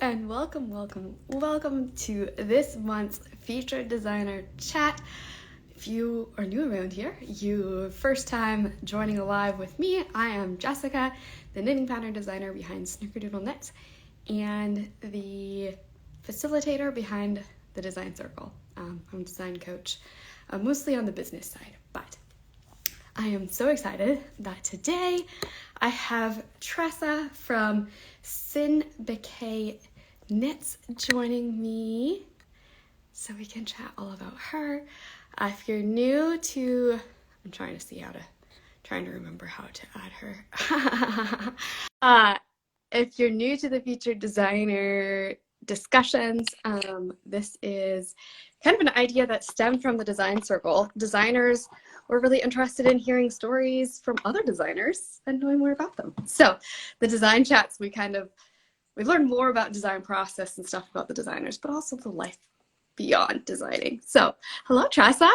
and welcome to this month's Featured Designer Chat. If you are new around here, you first time joining live with me, I am Jessica, the knitting pattern designer behind Snickerdoodle Knits and the facilitator behind the Design Circle. I'm a design coach, mostly on the business side, but I am so excited that today I have Tressa from Tsinbikee Knits joining me so we can chat all about her. If you're new to, I'm trying to remember how to add her. If you're new to the featured designer discussions, this is kind of an idea that stemmed from the Design Circle. Designers were really interested in hearing stories from other designers and knowing more about them. So the design chats, we learned more about design process and stuff about the designers, but also the life beyond designing. So hello, Tressa.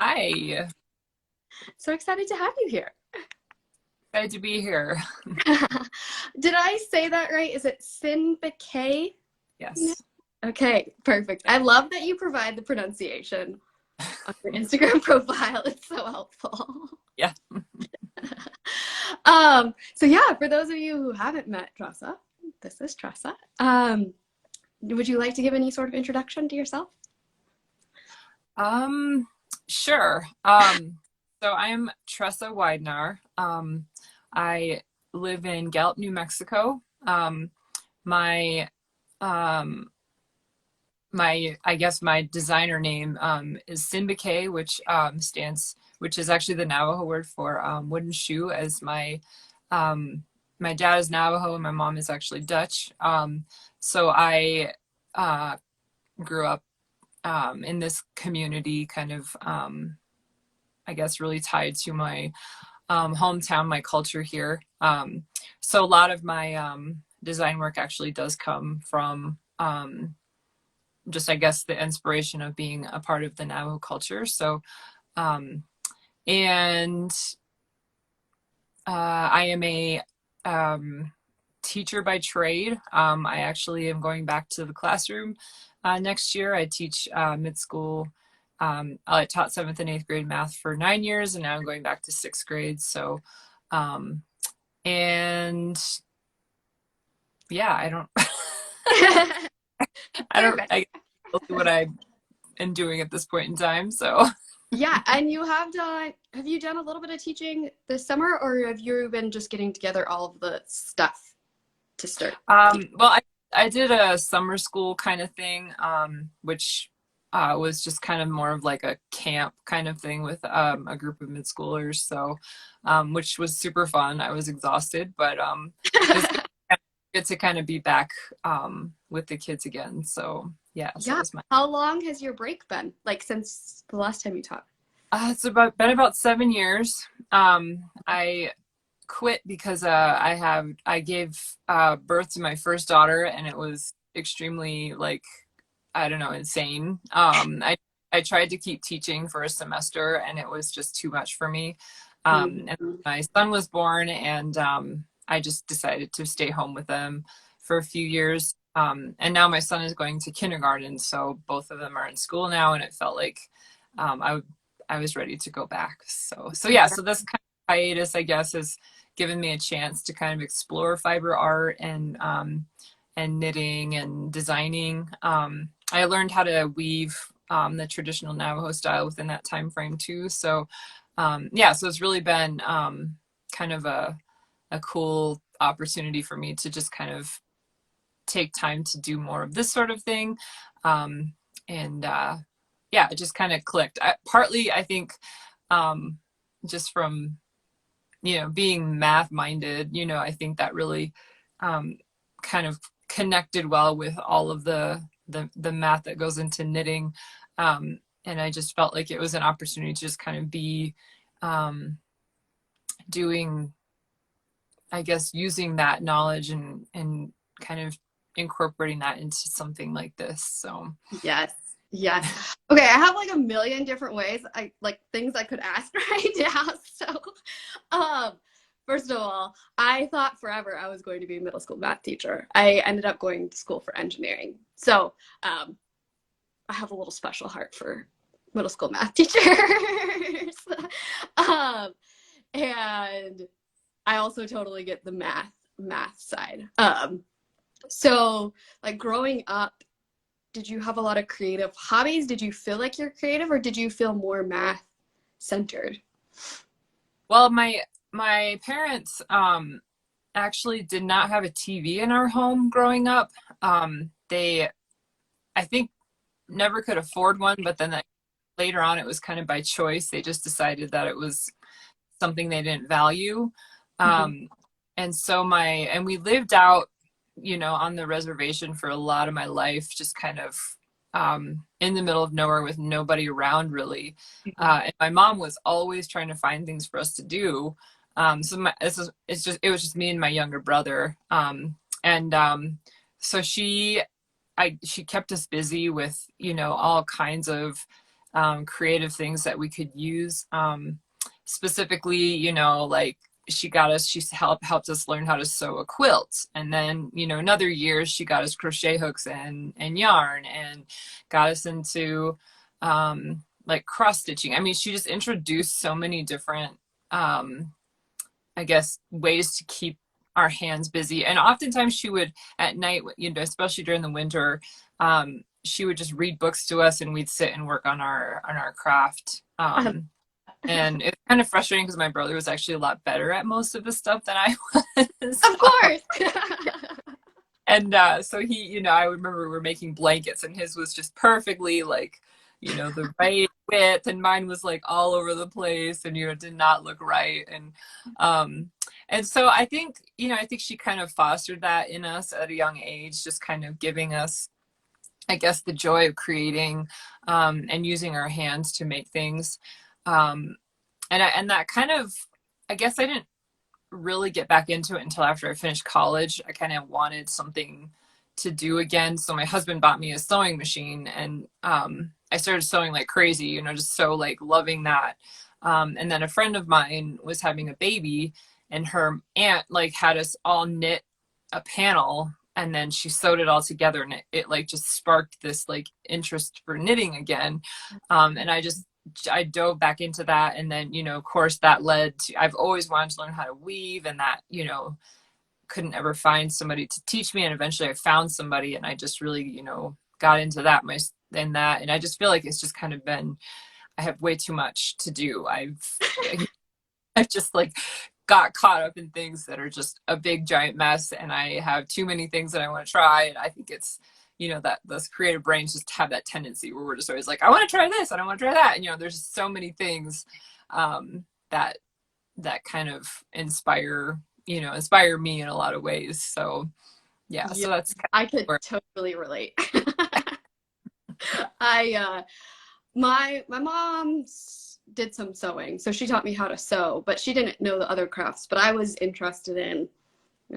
Hi. So excited to have you here. Glad to be here. Did I say that right? Is it Tsinbikee? Yes. Okay, perfect. I love that you provide the pronunciation on your Instagram profile. It's so helpful. Yeah. So yeah, for those of you who haven't met Tressa, this is Tressa. Would you like to give any sort of introduction to yourself? Sure. So I'm Tressa Widenar. I live in Gallup, New Mexico. My designer name is Tsinbikee, which is actually the Navajo word for wooden shoe, as my dad is Navajo and my mom is actually Dutch. So I grew up in this community, kind of really tied to my hometown, my culture here. So a lot of my design work actually does come from just, I guess, the inspiration of being a part of the Navajo culture. So, and I am a teacher by trade. I actually am going back to the classroom next year. I teach mid-school. I taught 7th and 8th grade math for 9 years, and now I'm going back to 6th grade. So, and yeah, I don't I guess what I am doing at this point in time. So yeah, and have you done a little bit of teaching this summer, or have you been just getting together all of the stuff to start? Well, I did a summer school kind of thing, which was just kind of more of like a camp kind of thing with a group of mid-schoolers. So, which was super fun. I was exhausted, but it's good to kind of be back with the kids again. So yeah. So yeah. How long has your break been? Like since the last time you taught? It's been about 7 years. I quit because I gave birth to my first daughter, and it was extremely, like, I don't know, insane. I tried to keep teaching for a semester, and it was just too much for me. And my son was born, and I just decided to stay home with them for a few years. And now my son is going to kindergarten, so both of them are in school now, and it felt like I was ready to go back. So yeah, so this kind of hiatus, I guess, has given me a chance to kind of explore fiber art and knitting and designing. I learned how to weave the traditional Navajo style within that time frame too. So yeah, so it's really been kind of a cool opportunity for me to just kind of take time to do more of this sort of thing. Yeah, it just kind of clicked. Partly, I think, just from, being math minded, I think that really kind of connected well with all of the math that goes into knitting. And I just felt like it was an opportunity to just kind of be doing, I guess, using that knowledge and kind of incorporating that into something like this. So yes. Okay, I have like a million different ways, things I could ask right now. So First of all, I thought forever I was going to be a middle school math teacher. I ended up going to school for engineering. So I have a little special heart for middle school math teachers. um, and I also totally get the math side. So like growing up, did you have a lot of creative hobbies? Did you feel like you're creative, or did you feel more math centered? Well, my parents actually did not have a TV in our home growing up. They, I think, never could afford one, but then later on it was kind of by choice. They just decided that it was something they didn't value. Mm-hmm. And so and we lived out, on the reservation for a lot of my life, just kind of in the middle of nowhere with nobody around really. And my mom was always trying to find things for us to do. It was just me and my younger brother. And so she kept us busy with, all kinds of creative things that we could use. Specifically, like she helped us learn how to sew a quilt. And then, another year she got us crochet hooks and yarn, and got us into like cross stitching. I mean, she just introduced so many different, I guess, ways to keep our hands busy. And oftentimes she would at night, especially during the winter, she would just read books to us, and we'd sit and work on our craft. And it's kind of frustrating because my brother was actually a lot better at most of the stuff than I was. Of course. And so he, I remember we were making blankets, and his was just perfectly like, the right width, and mine was like all over the place, and did not look right. And so I think she kind of fostered that in us at a young age, just kind of giving us, I guess, the joy of creating and using our hands to make things. And that kind of, I guess I didn't really get back into it until after I finished college. I kind of wanted something to do again. So my husband bought me a sewing machine, and I started sewing like crazy, just so like loving that. And then a friend of mine was having a baby, and her aunt like had us all knit a panel, and then she sewed it all together, and it like just sparked this like interest for knitting again. And I dove back into that. And then, of course that led to, I've always wanted to learn how to weave, and that, couldn't ever find somebody to teach me. And eventually I found somebody, and I just really, got into that and I just feel like it's just kind of been, I have way too much to do. I've just like got caught up in things that are just a big giant mess, and I have too many things that I want to try. And I think it's, that those creative brains just have that tendency where we're just always like, I want to try this and I want to try that. And, there's so many things that kind of inspire me in a lot of ways. So yeah. So that's I could totally relate. My mom did some sewing, so she taught me how to sew, but she didn't know the other crafts. But I was interested in,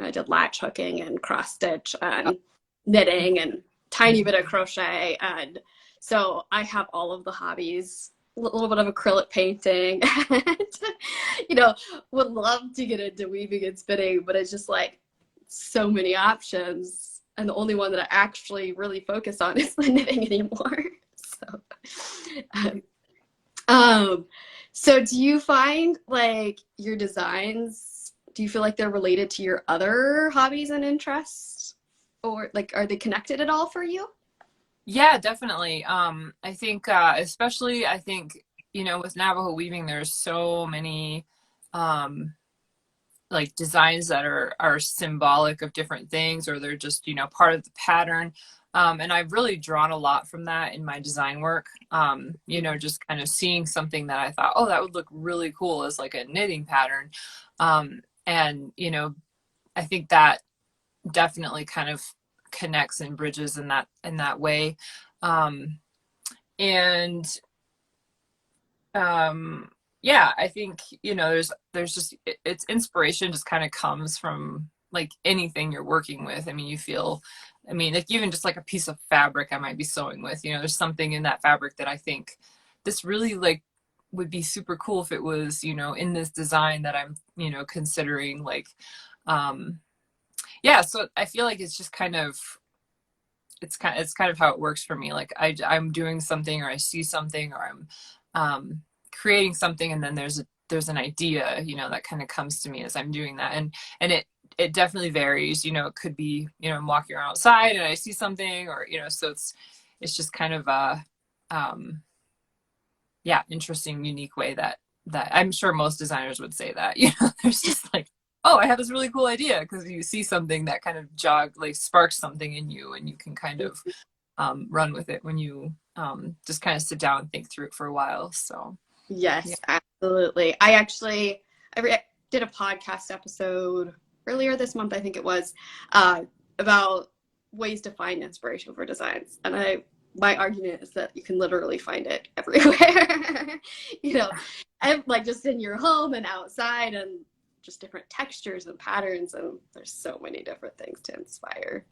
I did latch hooking and cross stitch and knitting and tiny bit of crochet. And so I have all of the hobbies, a little bit of acrylic painting, and, would love to get into weaving and spinning, but it's just like so many options. And the only one that I actually really focus on is the knitting anymore. So do you find like your designs, do you feel like they're related to your other hobbies and interests? Or like, are they connected at all for you? Yeah, definitely. I think, especially, I think, with Navajo weaving, there's so many, like designs that are symbolic of different things, or they're just, part of the pattern. And I've really drawn a lot from that in my design work. Just kind of seeing something that I thought, oh, that would look really cool as like a knitting pattern. And, I think that definitely kind of connects and bridges in that way. Yeah, I think, there's just, it's inspiration just kind of comes from like anything you're working with. I mean, like even just like a piece of fabric I might be sewing with, there's something in that fabric that I think this really like would be super cool if it was, you know, in this design that I'm, you know, considering. Like, yeah, so I feel like it's just kind of, it's kind of how it works for me. Like I'm doing something, or I see something, or I'm creating something, and then there's an idea, you know, that kind of comes to me as I'm doing that. And it definitely varies, you know. It could be, you know, I'm walking around outside and I see something, or, you know, so it's just kind of a yeah, interesting, unique way that I'm sure most designers would say that, you know. There's just like, oh, I have this really cool idea, because you see something that kind of like sparks something in you, and you can kind of run with it when you just kind of sit down and think through it for a while. So Yes, yeah. absolutely. I did a podcast episode earlier this month, I think it was, about ways to find inspiration for designs. And my argument is that you can literally find it everywhere. You know, and like just in your home and outside, and just different textures and patterns, and there's so many different things to inspire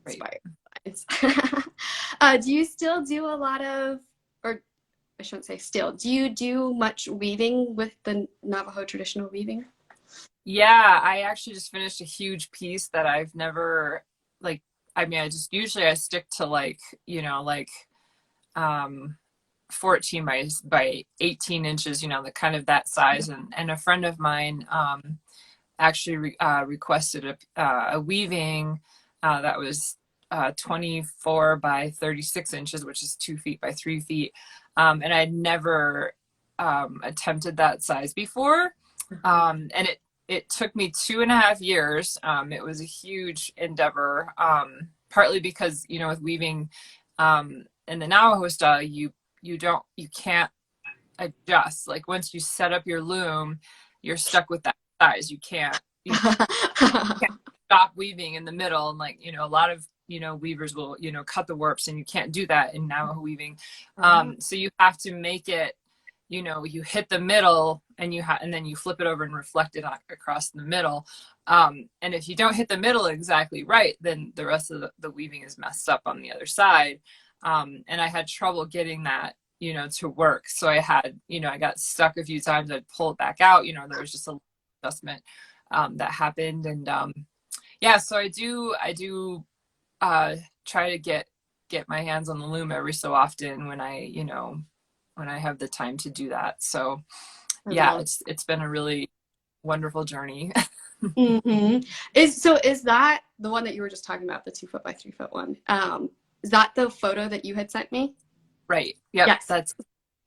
Right. designs. Do you still do a lot of, or I shouldn't say still, do you do much weaving with the Navajo traditional weaving? Yeah, I actually just finished a huge piece that I've never, like, I mean, I just usually I stick to, like, you know, like 14 by 18 inches, you know, the kind of that size. And a friend of mine actually requested a weaving that was 24 by 36 inches, which is 2 feet by 3 feet. And I'd never attempted that size before. And it took me 2.5 years. It was a huge endeavor, partly because, you know, with weaving in the Navajo style, you can't adjust. Like, once you set up your loom, you're stuck with that size. You can't stop weaving in the middle. And, like, you know, a lot of, you know, weavers will, you know, cut the warps, and you can't do that in Navajo weaving. So you have to make it, you know, you hit the middle, and and then you flip it over and reflect it across the middle. And if you don't hit the middle exactly right, then the rest of the weaving is messed up on the other side. And I had trouble getting that, you know, to work. So I had, you know, I got stuck a few times. I'd pull it back out, you know. There was just a adjustment that happened. And yeah, so I do try to get my hands on the loom every so often when I have the time to do that. So yeah, it's been a really wonderful journey. Mm-hmm. Is that the one that you were just talking about, the 2 foot by 3 foot one? Is that the photo that you had sent me? Right. Yep. Yes.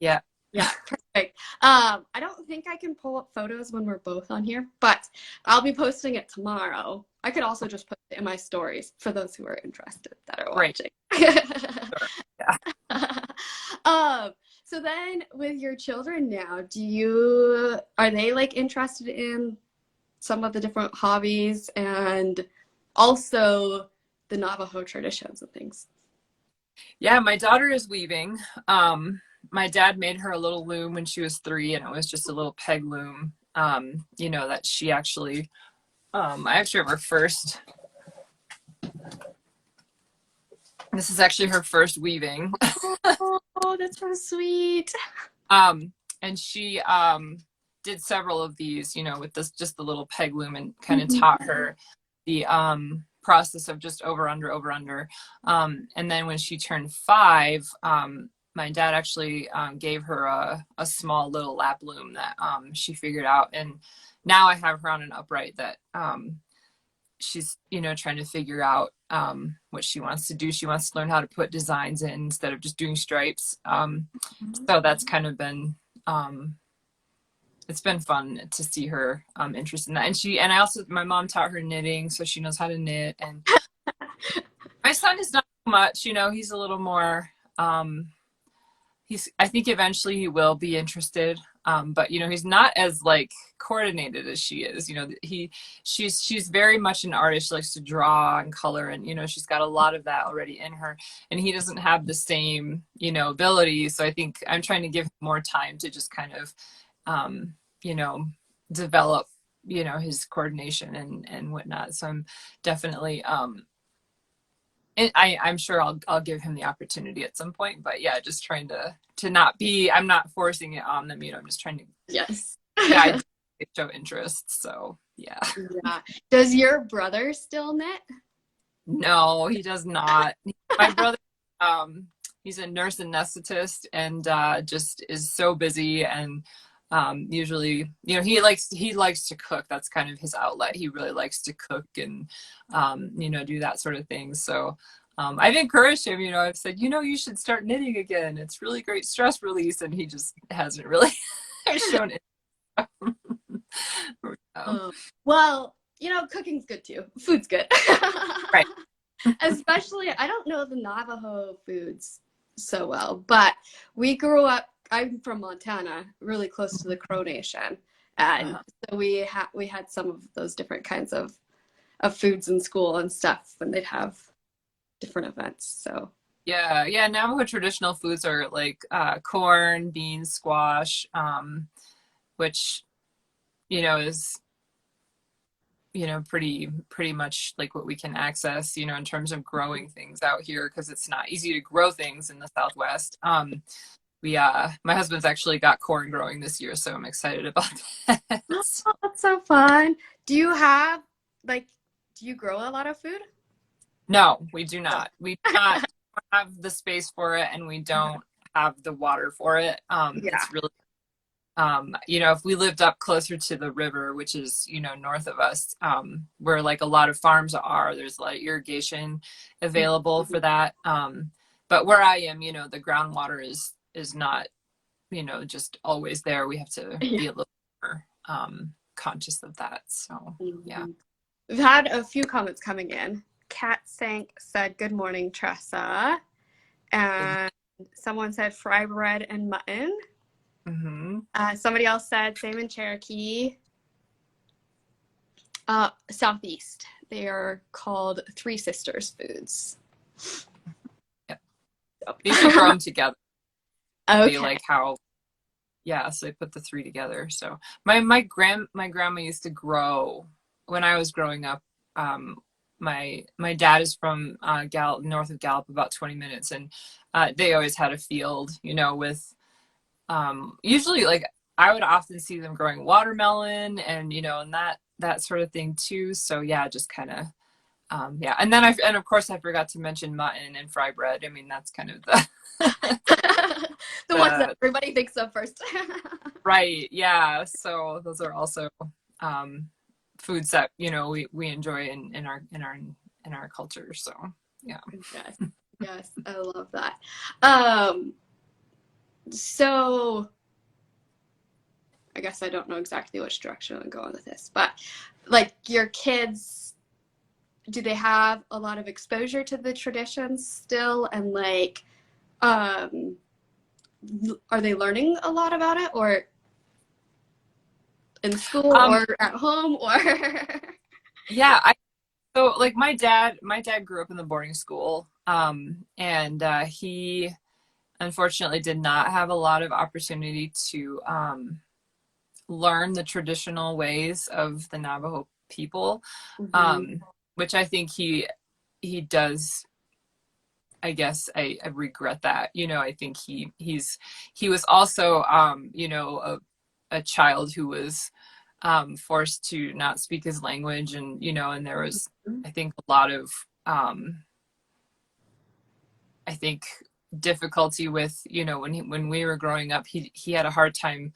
Yeah. Yeah, perfect. I don't think I can pull up photos when we're both on here, but I'll be posting it tomorrow. I could also just put it in my stories for those who are interested that are watching. Sure. Yeah. So then with your children now, are they like interested in some of the different hobbies and also the Navajo traditions and things? Yeah, my daughter is weaving. My dad made her a little loom when she was 3, and it was just a little peg loom. You know, that she actually, I actually have her first. This is actually her first weaving. Oh, that's so sweet. And she did several of these, you know, with just the little peg loom, and kind of taught her the process of just over under. And then when she turned 5, my dad actually gave her a small little lap loom that she figured out. And now I have her on an upright that she's, you know, trying to figure out what she wants to do. She wants to learn how to put designs in instead of just doing stripes. So that's kind of been, it's been fun to see her interested in that. And my mom taught her knitting, so she knows how to knit. And my son is not much, you know, he's a little more, I think eventually he will be interested. But, you know, he's not as like coordinated as she is. You know, she's very much an artist. She likes to draw and color, and, you know, she's got a lot of that already in her, and he doesn't have the same, you know, ability. So I think I'm trying to give him more time to just kind of, you know, develop, you know, his coordination and whatnot. So I'm definitely, I'm sure I'll give him the opportunity at some point, but yeah, just trying to not be, I'm not forcing it on them, I'm just trying to Yes. guide them to show interest. So yeah. Yeah. Does your brother still knit? No, he does not. My brother, he's a nurse anesthetist and just is so busy and usually, he likes to cook. That's kind of his outlet. He really likes to cook and do that sort of thing. So I've encouraged him, I've said, you should start knitting again. It's really great stress release, and he just hasn't really shown it. Well, cooking's good too. Food's good. Right. Especially, I don't know the Navajo foods so well, but we grew up, I'm from Montana, really close to the Crow Nation. And so we had some of those different kinds of foods in school and stuff when they'd have different events. So yeah, Navajo traditional foods are like corn, beans, squash, which is pretty much like what we can access in terms of growing things out here, because it's not easy to grow things in the Southwest. My husband's actually got corn growing this year, so I'm excited about that. Oh, that's so fun. Do you grow a lot of food? No, we do not. We do not have the space for it, and we don't have the water for it. It's really, if we lived up closer to the river, which is, north of us, where like a lot of farms are, there's a lot of irrigation available for that. But where I am, the groundwater is not, just always there. We have to be a little more conscious of that. So, yeah. We've had a few comments coming in. Kat Sank said, "Good morning, Tressa." And someone said fry bread and mutton. Somebody else said same in Cherokee. Southeast. They are called Three Sisters foods. Yep. These are grown together. Okay. Like how, so they put the three together. So my grandma used to grow when I was growing up. My dad is from north of Gallup, about 20 minutes, and they always had a field, with usually like I would often see them growing watermelon and and that sort of thing too. So yeah, just kind of and then of course I forgot to mention mutton and fry bread. I mean, that's kind of the the ones that everybody thinks of first. Right. Yeah. So those are also foods that we enjoy in our culture. So yeah. Yes, I love that. So I guess I don't know exactly which direction I'm going with this, but like your kids, do they have a lot of exposure to the traditions still? And like, are they learning a lot about it, or in school or at home, or? Yeah. So like my dad grew up in the boarding school, and he unfortunately did not have a lot of opportunity to learn the traditional ways of the Navajo people, which I think he does. I guess I regret that. I think he was also a child who was forced to not speak his language, and and there was I think a lot of I think difficulty with when we were growing up, he had a hard time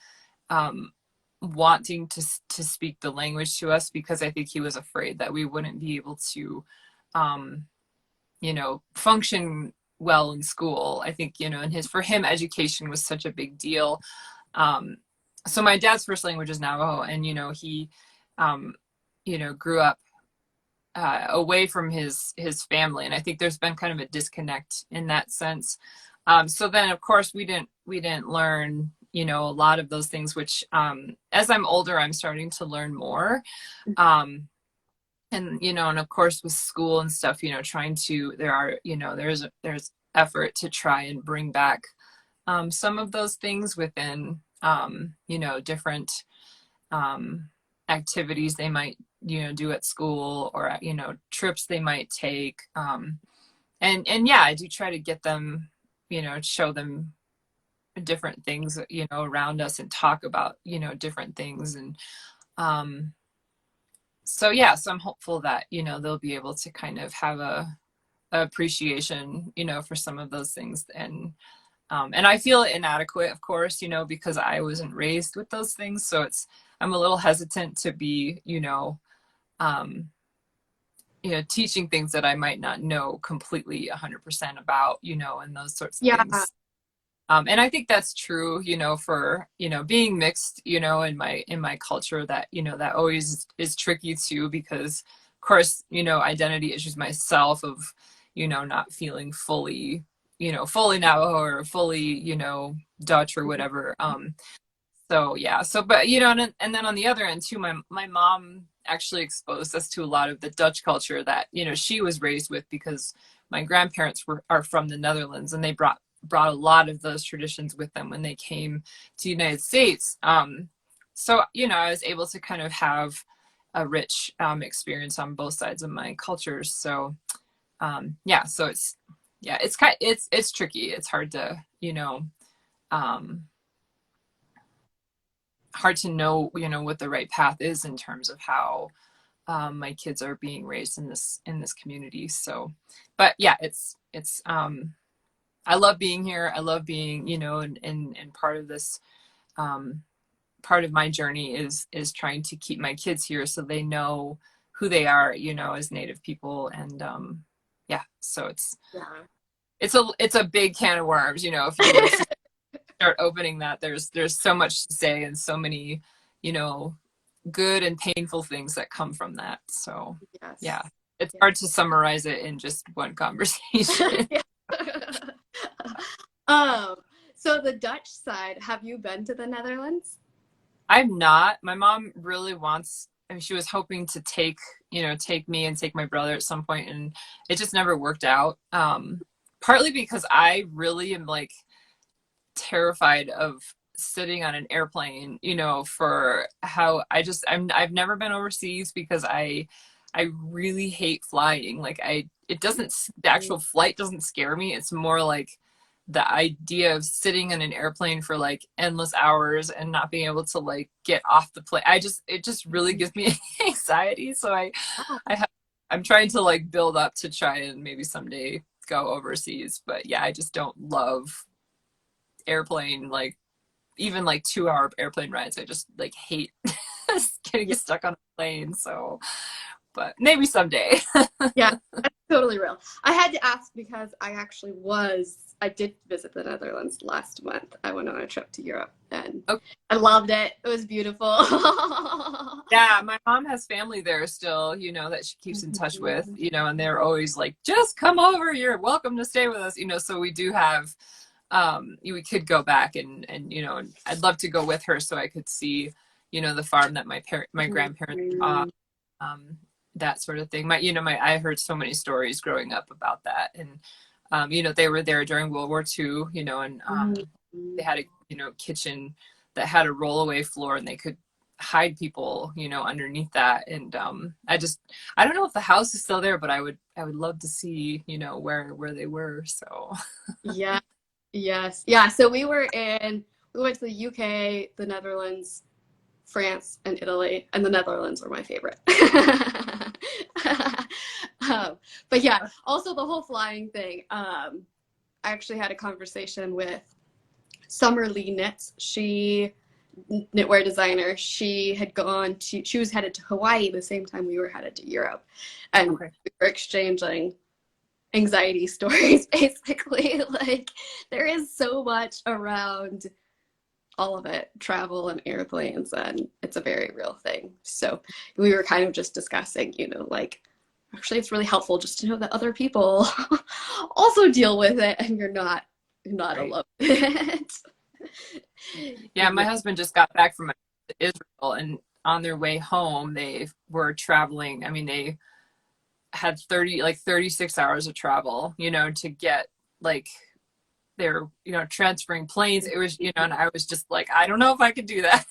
wanting to speak the language to us, because I think he was afraid that we wouldn't be able to function well in school. I think and for him education was such a big deal. So my dad's first language is Navajo, and he grew up away from his family, and I think there's been kind of a disconnect in that sense. So then of course we didn't learn a lot of those things, which as I'm older I'm starting to learn more. And and of course with school and stuff, trying to there's effort to try and bring back some of those things within different activities they might do at school, or trips they might take. and yeah, I do try to get them, show them different things, around us and talk about, different things. And so yeah, so I'm hopeful that, they'll be able to kind of have a appreciation, for some of those things. And I feel inadequate, of course, because I wasn't raised with those things. So I'm a little hesitant to be, um, teaching things that I might not know completely 100% about, and those sorts of Yeah. things. And I think that's true, for, being mixed, in my culture, that, that always is tricky too, because of course, identity issues myself of, not feeling fully, fully Navajo or fully, Dutch or whatever. So yeah, but and then on the other end too, my mom actually exposed us to a lot of the Dutch culture that, she was raised with, because my grandparents are from the Netherlands, and they brought a lot of those traditions with them when they came to the United States. So, I was able to kind of have a rich experience on both sides of my cultures. So, yeah, so it's tricky. It's hard to, um, hard to know, what the right path is in terms of how my kids are being raised in this community. So, but yeah, it's I love being here. I love being, and part of this, part of my journey is trying to keep my kids here so they know who they are, as Native people. And yeah, so it's a big can of worms, if you were to start opening that, there's so much to say, and so many, good and painful things that come from that. So Yes. yeah, it's hard to summarize it in just one conversation. So the Dutch side, have you been to the Netherlands? I'm not. My mom really wants, I mean, she was hoping to take me and take my brother at some point, and it just never worked out. Partly because I really am like terrified of sitting on an airplane, for how I've never been overseas, because I really hate flying. Like the actual flight doesn't scare me. It's more like the idea of sitting in an airplane for like endless hours and not being able to like get off the plane. It just really gives me anxiety. So I'm trying to like build up to try and maybe someday go overseas. But yeah, I just don't love airplane, like even like 2-hour airplane rides. I just like hate getting stuck on a plane. So, but maybe someday. Yeah, that's totally real. I had to ask because I did visit the Netherlands last month. I went on a trip to Europe, and Okay. I loved it. It was beautiful. Yeah, my mom has family there still, that she keeps in touch with, and they're always like, just come over, you're welcome to stay with us, so we do have, we could go back and I'd love to go with her so I could see, the farm that my grandparents that sort of thing. I heard so many stories growing up about that. And, they were there during World War II, and they had a, kitchen that had a rollaway floor, and they could hide people, underneath that. And I don't know if the house is still there, but I would love to see, where they were. So Yeah. Yes. Yeah. So we went to the UK, the Netherlands, France, and Italy, and the Netherlands were my favorite. But yeah, also the whole flying thing. I actually had a conversation with Summer Lee Knits. She knitwear designer. She was headed to Hawaii the same time we were headed to Europe, and okay. we were exchanging anxiety stories, basically. Like, there is so much around all of it, travel and airplanes, and it's a very real thing. So we were kind of just discussing, like, actually it's really helpful just to know that other people also deal with it, and you're not right. Alone with it. Yeah, my husband just got back from Israel, and on their way home they were traveling. I mean, they had 36 hours of travel, to get like they're, transferring planes. It was, and I was just like, I don't know if I could do that.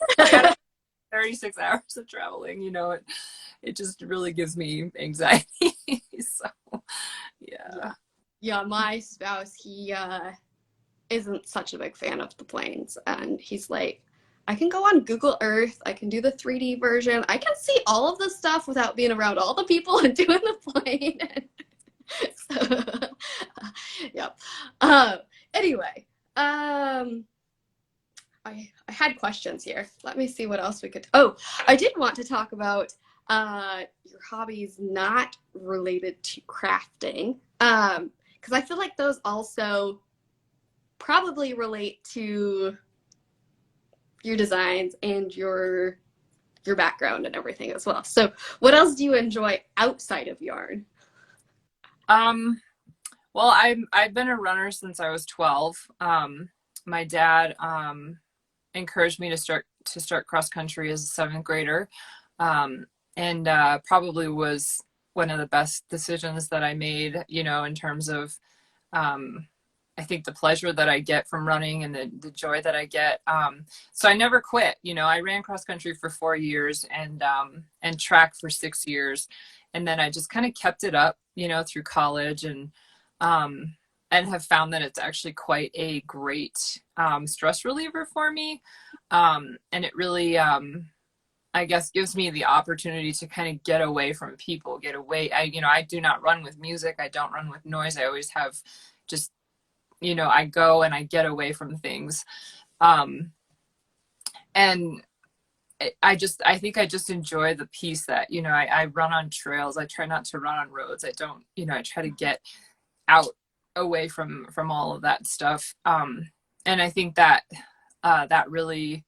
36 hours of traveling, it just really gives me anxiety. So yeah. Yeah, my spouse, he isn't such a big fan of the planes, and he's like, I can go on Google Earth, I can do the 3D version, I can see all of the stuff without being around all the people and doing the plane. So, yeah. Anyway, I had questions here. Let me see what else we could. Oh, I did want to talk about your hobbies not related to crafting, because I feel like those also probably relate to your designs and your background and everything as well. So, what else do you enjoy outside of yarn? Well, I've been a runner since I was 12. My dad encouraged me to start cross country as a seventh grader, and probably was one of the best decisions that I made. You know, in terms of I think the pleasure that I get from running and the joy that I get. So I never quit. You know, I ran cross country for 4 years and track for 6 years, and then I just kind of kept it up. You know, through college and have found that it's actually quite a great stress reliever for me. And it really, I guess, gives me the opportunity to kind of get away from people, get away. I do not run with music. I don't run with noise. I always have just, I go and I get away from things. And I think I just enjoy the peace that, I run on trails. I try not to run on roads. I don't, I try to get out away from all of that stuff. And I think that that really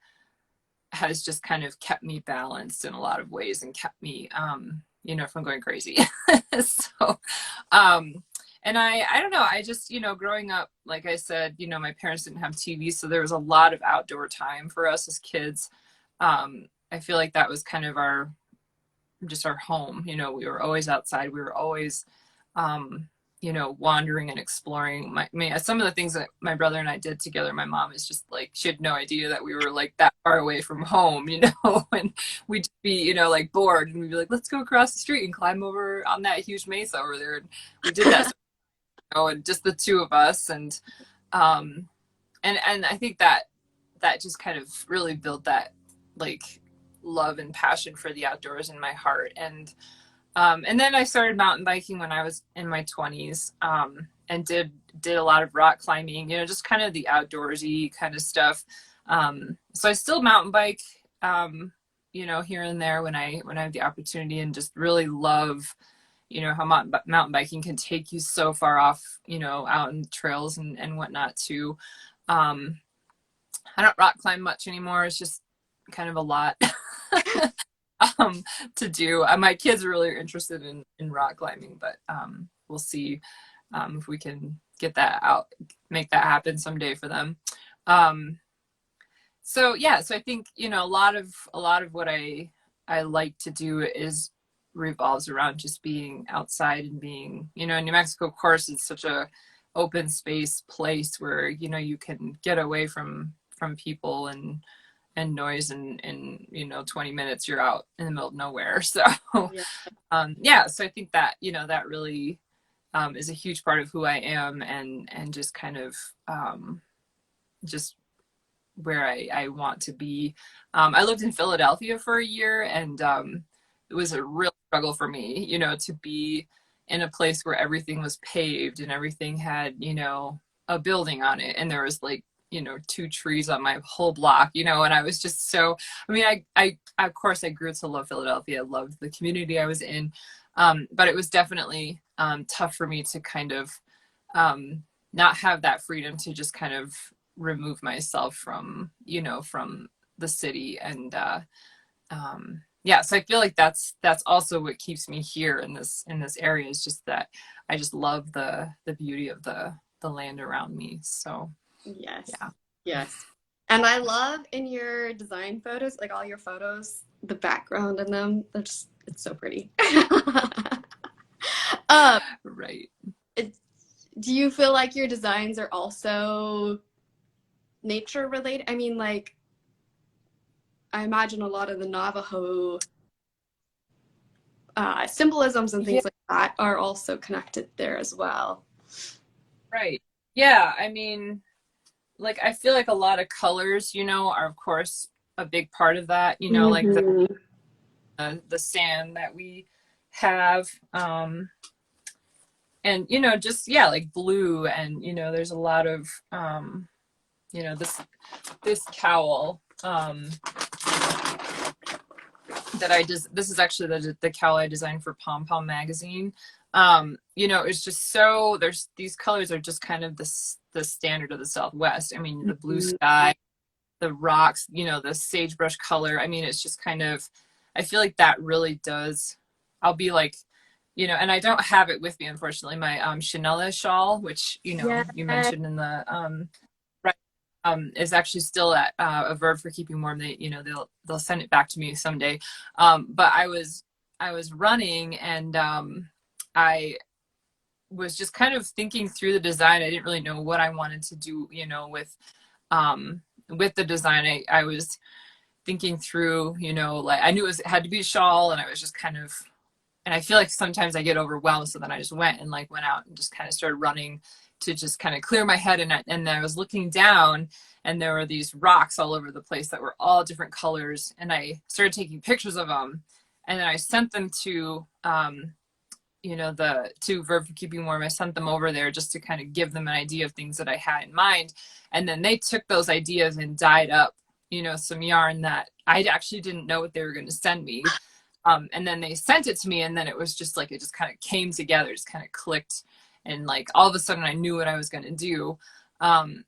has just kind of kept me balanced in a lot of ways and kept me, from going crazy. So, and I don't know, I just, growing up, like I said, my parents didn't have TV, so there was a lot of outdoor time for us as kids. I feel like that was kind of our home. We were always outside. We were always, wandering and exploring. Some of the things that my brother and I did together, my mom is just like, she had no idea that we were like that far away from home, and we'd be, like bored and we'd be like, let's go across the street and climb over on that huge mesa over there. And we did that, and just the two of us. And I think that just kind of really built that like love and passion for the outdoors in my heart. And then I started mountain biking when I was in my 20s, and did a lot of rock climbing, just kind of the outdoorsy kind of stuff. So I still mountain bike, here and there when I have the opportunity, and just really love, how mountain biking can take you so far off, out in trails and whatnot too. I don't rock climb much anymore. It's just kind of a lot. To do. My kids are really interested in rock climbing, but we'll see if we can get that out, make that happen someday for them. So I think a lot of what I like to do revolves around just being outside and being, New Mexico, of course, is such a open space place where you can get away from people and noise, and 20 minutes you're out in the middle of nowhere. So so I think that that really is a huge part of who I am, and just kind of just where I want to be. I lived in Philadelphia for a year, and it was a real struggle for me, to be in a place where everything was paved and everything had a building on it, and there was like 2 trees on my whole block, and I was just so, I of course I grew to love Philadelphia. I loved the community I was in. But it was definitely tough for me to kind of not have that freedom to just kind of remove myself from, from the city. And so I feel like that's also what keeps me here in this area, is just that I just love the beauty of the land around me. So Yes. yeah. Yes. And I love in your design photos, like all your photos, the background in them. It's so pretty. Right. Do you feel like your designs are also nature related? I mean, like, I imagine a lot of the Navajo symbolisms and things like that are also connected there as well. Right. Yeah. I mean, like, I feel like a lot of colors, are of course a big part of that, like Hmm. the sand that we have. And, just, yeah, like blue. And, there's a lot of, this cowl, that I just, this is actually the cowl I designed for Pom Pom magazine. It's just so, there's, these colors are just kind of the standard of the Southwest. I mean, the blue sky, the rocks, the sagebrush color. I mean, it's just kind of, I feel like that really does, I'll be like, and I don't have it with me, unfortunately, my Chanel shawl, which, Yeah. you mentioned in the right, is actually still at a verb for keeping warm. They, they'll send it back to me someday. But I was running, and I was just kind of thinking through the design. I didn't really know what I wanted to do, with the design. I was thinking through, like I knew it had to be a shawl, and I was just kind of, and I feel like sometimes I get overwhelmed. So then I just went out and just kind of started running to just kind of clear my head. And then I was looking down, and there were these rocks all over the place that were all different colors. And I started taking pictures of them, and then I sent them to, the to Verb for Keeping Warm. I sent them over there just to kind of give them an idea of things that I had in mind. And then they took those ideas and dyed up, some yarn that I actually didn't know what they were going to send me. And then they sent it to me, and then it was just like, it just kind of came together, just kind of clicked. And like, all of a sudden I knew what I was going to do. And,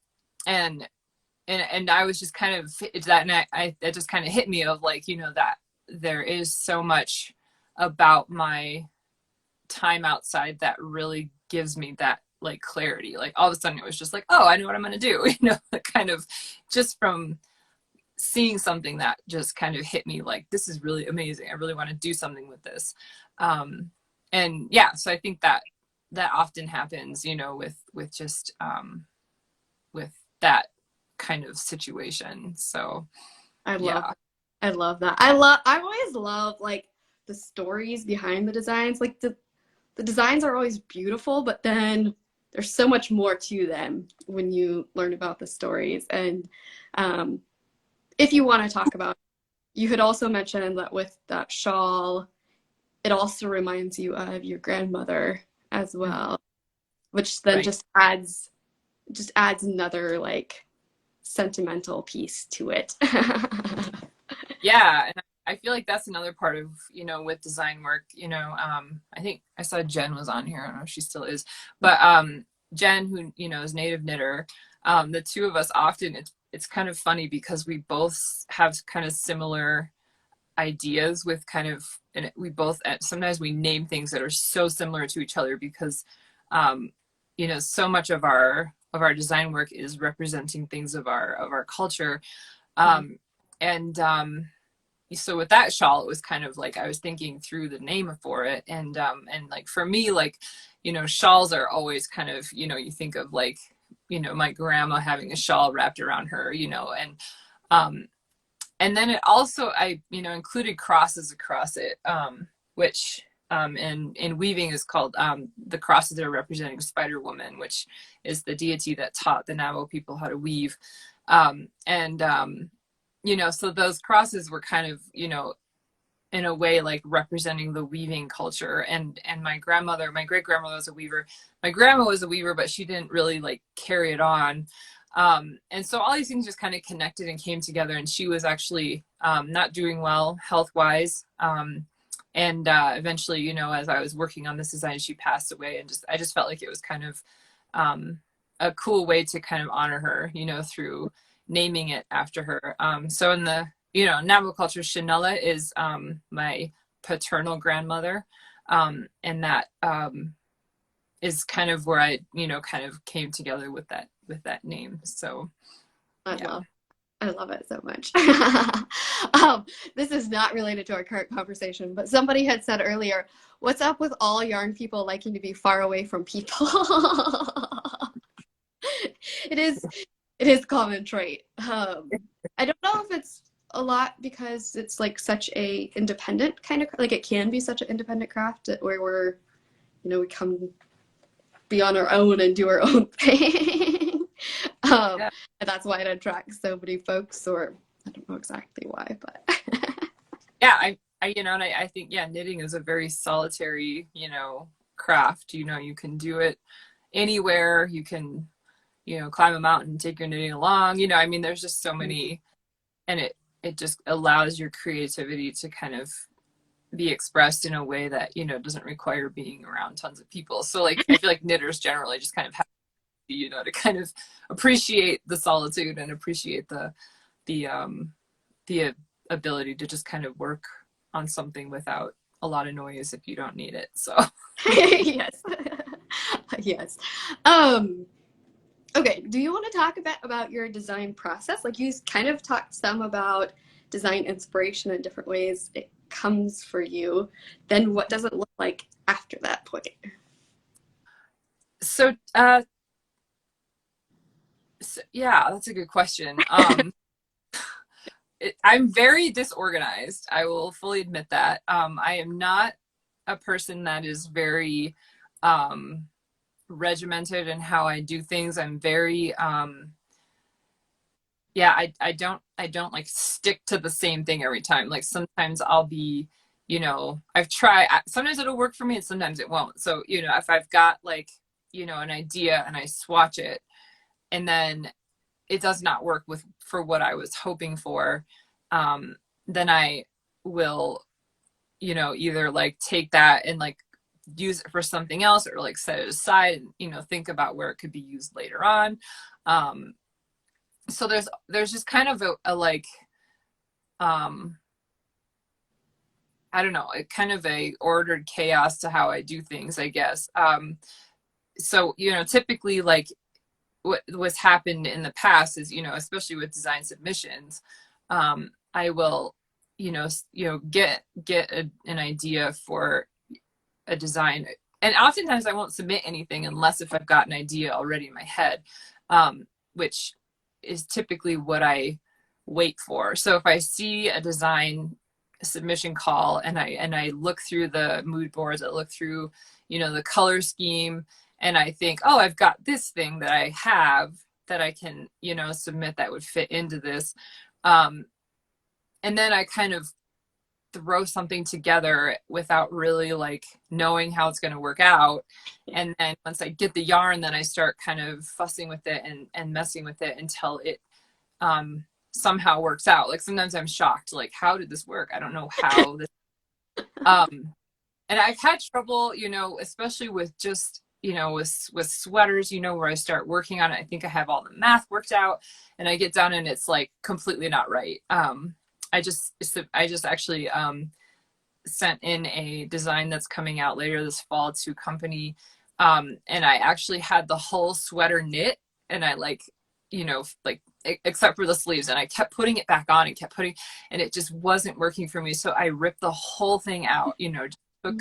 and I was just kind of that. And it just kind of hit me of like, that there is so much about my time outside that really gives me that like clarity. Like all of a sudden it was just like, oh, I know what I'm going to do, kind of just from seeing something that just kind of hit me like, this is really amazing. I really want to do something with this. And yeah, so I think that often happens, with just, with that kind of situation. So I love yeah. I love that. I always love like the stories behind the designs. Like the designs are always beautiful, but then there's so much more to them when you learn about the stories. And if you want to talk about, you could also mention that with that shawl, it also reminds you of your grandmother as well, which then Right. just adds another like sentimental piece to it. Yeah. And I feel like that's another part of, with design work, I think I saw Jen was on here. I don't know if she still is, but Jen, who, is native knitter, the two of us often, it's kind of funny because we both have kind of similar ideas with kind of, and we both, sometimes we name things that are so similar to each other because, so much of our design work is representing things of our culture. And so with that shawl, it was kind of like I was thinking through the name for it, and like for me, like, shawls are always kind of, you think of like, my grandma having a shawl wrapped around her, um and then it also, I, included crosses across it, which in weaving is called, the crosses that are representing Spider Woman, which is the deity that taught the Navajo people how to weave. And so those crosses were kind of, in a way like representing the weaving culture. And my great grandmother was a weaver. My grandma was a weaver, but she didn't really like carry it on. And so all these things just kind of connected and came together, and she was actually not doing well health wise. And eventually, as I was working on this design, she passed away, and I just felt like it was kind of a cool way to kind of honor her, through naming it after her. So in the, Navajo culture, Shanella is my paternal grandmother. And that is kind of where I, kind of came together with that name. So I yeah. love I love it so much. This is not related to our current conversation, but somebody had said earlier, what's up with all yarn people liking to be far away from people? It is a common trait. I don't know if it's a lot because it's like such a independent kind of, like it can be such an independent craft where we come be on our own and do our own thing. Yeah. And that's why it attracts so many folks, or I don't know exactly why, but Yeah, you know, and I think, yeah, knitting is a very solitary, you know, craft. You know, you can do it anywhere. You can, you know, climb a mountain, take your knitting along. You know, I mean, there's just so many, and it just allows your creativity to kind of be expressed in a way that, you know, doesn't require being around tons of people. So like, I feel like knitters generally just kind of have, you know, to kind of appreciate the solitude and appreciate the the ability to just kind of work on something without a lot of noise if you don't need it. So yes. Yes. Um, okay, do you want to talk about your design process? Like you kind of talked some about design inspiration in different ways it comes for you. Then what does it look like after that point? so so yeah, that's a good question. I'm very disorganized. I will fully admit that. I am not a person that is very regimented in how I do things. I'm very yeah, I don't like stick to the same thing every time. Like sometimes I'll be, you know, sometimes it'll work for me and sometimes it won't. So, you know, if I've got like, you know, an idea and I swatch it and then it does not work for what I was hoping for, then I will, you know, either like take that and like use it for something else or like set it aside and, you know, think about where it could be used later on. So there's just kind of a like, I don't know, kind of a ordered chaos to how I do things, I guess. So, you know, typically like what's happened in the past is, you know, especially with design submissions, I will, get an idea for a design, and oftentimes I won't submit anything unless if I've got an idea already in my head, which is typically what I wait for. So if I see a design submission call and I look through the mood boards, I look through, you know, the color scheme, and I think, oh, I've got this thing that I have that I can, you know, submit that would fit into this. And then I kind of throw something together without really like knowing how it's going to work out. And then once I get the yarn, then I start kind of fussing with it and messing with it until it somehow works out. Like sometimes I'm shocked, like, how did this work? I don't know how this, and I've had trouble, you know, especially with just, you know, with sweaters, you know, where I start working on it, I think I have all the math worked out and I get done and it's like completely not right. I just actually sent in a design that's coming out later this fall to a company. And I actually had the whole sweater knit and I like, you know, like except for the sleeves, and I kept putting it back on and kept putting, and it just wasn't working for me. So I ripped the whole thing out, you know, just took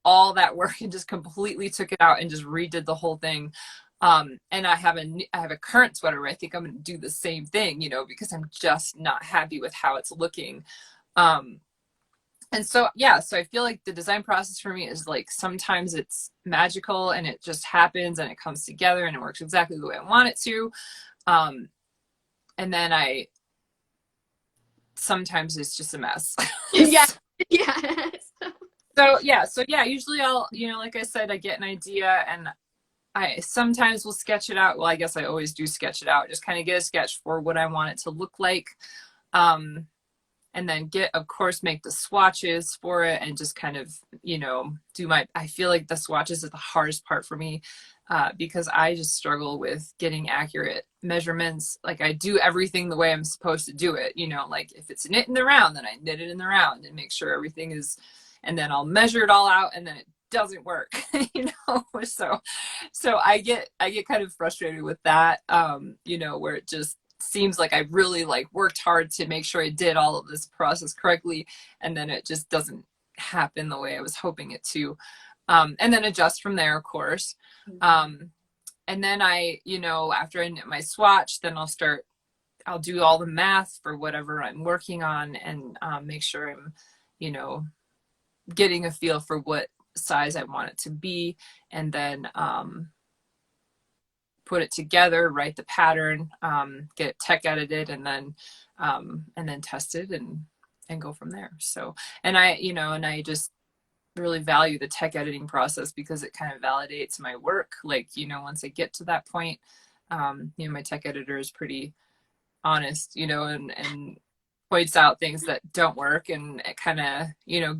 all that work and just completely took it out and just redid the whole thing. And I have a current sweater where I think I'm going to do the same thing, you know, because I'm just not happy with how it's looking. And so, yeah, so I feel like the design process for me is like, sometimes it's magical and it just happens and it comes together and it works exactly the way I want it to. And then sometimes it's just a mess. Yeah. Yes. So yeah, usually I'll, you know, like I said, I get an idea and I sometimes will sketch it out. Well, I guess I always do sketch it out, just kind of get a sketch for what I want it to look like. And then of course, make the swatches for it and just kind of, you know, I feel like the swatches is the hardest part for me, because I just struggle with getting accurate measurements. Like I do everything the way I'm supposed to do it, you know, like if it's knit in the round, then I knit it in the round and make sure everything is, and then I'll measure it all out and then it doesn't work, you know? So I get kind of frustrated with that, you know, where it just seems like I really like worked hard to make sure I did all of this process correctly, and then it just doesn't happen the way I was hoping it to. And then adjust from there, of course. And then you know, after I knit my swatch, then I'll do all the math for whatever I'm working on and make sure I'm, you know, getting a feel for what size I want it to be. And then put it together, write the pattern, get it tech edited, and then tested and go from there. So, and I just really value the tech editing process because it kind of validates my work. Like, once I get to that point, my tech editor is pretty honest, and points out things that don't work, and it kind of,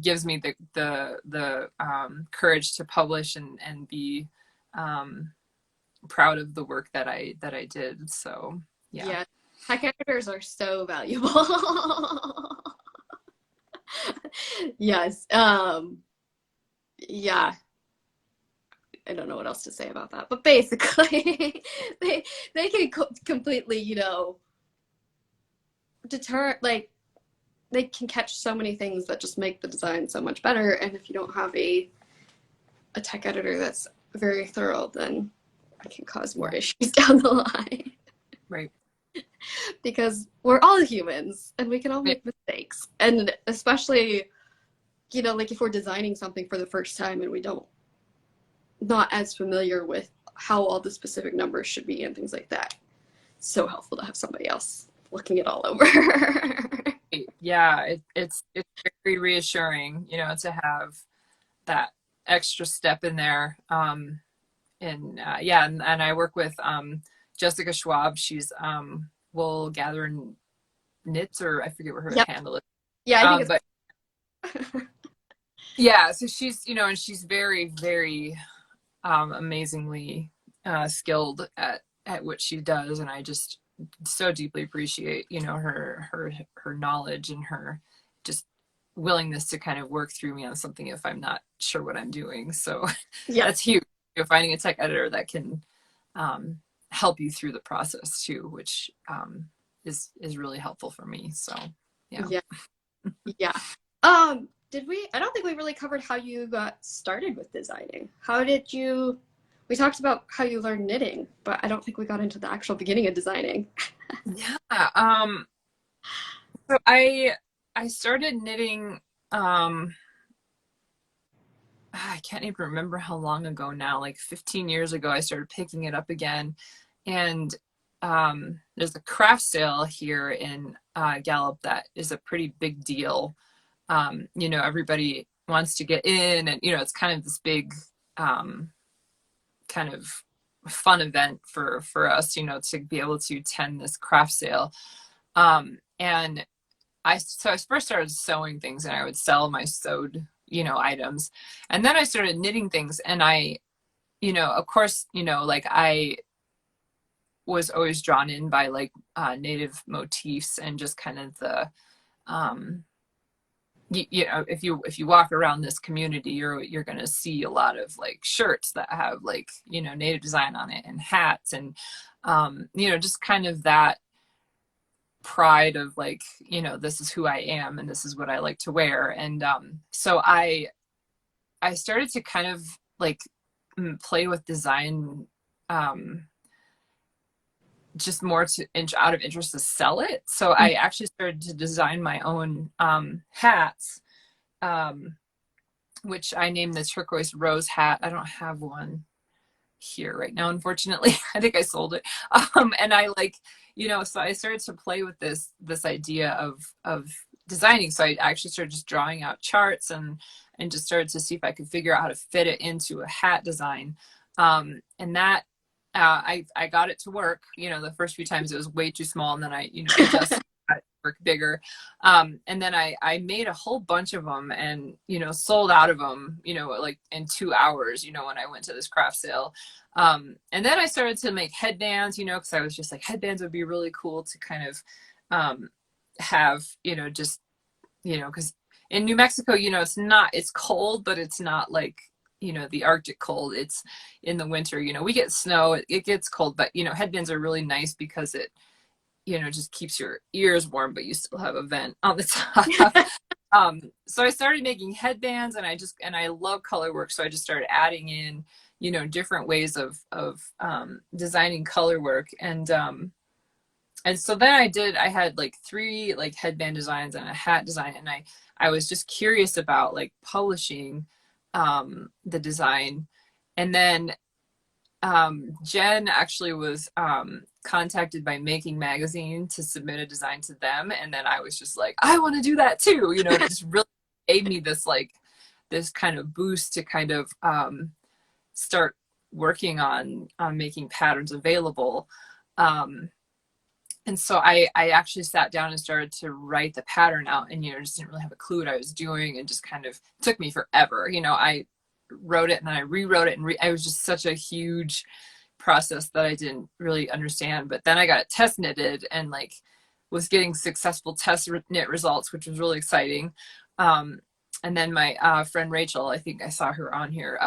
gives me the courage to publish and be proud of the work that I did. So yeah. Tech editors are so valuable. Yes. Yeah. I don't know what else to say about that, but basically they can completely, deter, like, they can catch so many things that just make the design so much better. And if you don't have a tech editor that's very thorough, then it can cause more issues down the line. Right. Because we're all humans and we can all make mistakes. And especially, like if we're designing something for the first time and we not as familiar with how all the specific numbers should be and things like that. It's so helpful to have somebody else looking it all over. Yeah, it's very reassuring, to have that extra step in there. And I work with Jessica Schwab. She's Wool Gather and Knits, or I forget what her handle is. Yeah, I think but yeah, so she's and she's very, very amazingly skilled at what she does, and I just so deeply appreciate her knowledge and her just willingness to kind of work through me on something if I'm not sure what I'm doing. So that's huge. Finding a tech editor that can help you through the process too, which is really helpful for me. So yeah. I don't think we really covered how you got started with designing. We talked about how you learned knitting, but I don't think we got into the actual beginning of designing. Yeah. So I started knitting, I can't even remember how long ago now, like 15 years ago, I started picking it up again. And there's a craft sale here in Gallup that is a pretty big deal. Everybody wants to get in, and it's kind of this big kind of fun event for us, to be able to attend this craft sale. And I first started sewing things, and I would sell my sewed items, and then I started knitting things, and I of course like I was always drawn in by like native motifs and just kind of the if you walk around this community, you're going to see a lot of like shirts that have like native design on it, and hats, and just kind of that pride of like this is who I am and this is what I like to wear. And so I started to kind of like play with design just more out of interest to sell it. So I actually started to design my own hats, which I named the turquoise rose hat. I don't have one here right now, unfortunately. I think I sold it. And I like, so I started to play with this idea of designing. So I actually started just drawing out charts and just started to see if I could figure out how to fit it into a hat design. And that I got it to work. The first few times it was way too small, and then I adjusted it to work bigger. And then I made a whole bunch of them, and sold out of them like in 2 hours when I went to this craft sale. And then I started to make headbands, because I was just like, headbands would be really cool to kind of have just because in New Mexico it's cold, but it's not like the Arctic cold. It's in the winter, we get snow, it gets cold, but headbands are really nice because it just keeps your ears warm, but you still have a vent on the top. So I started making headbands, and I love color work, so I just started adding in different ways of designing color work. And so then I had like 3 like headband designs and a hat design, and I was just curious about like publishing the design. And then Jen actually was contacted by Making Magazine to submit a design to them, and then I was just like, I want to do that too. You know, it just really gave me this like this kind of boost to kind of start working on making patterns available. And so I actually sat down and started to write the pattern out, and, you know, just didn't really have a clue what I was doing, and just kind of took me forever. You know, I wrote it and then I rewrote it, and I was just such a huge process that I didn't really understand. But then I got it test knitted and like was getting successful test knit results, which was really exciting. And then my friend Rachel, I think I saw her on here,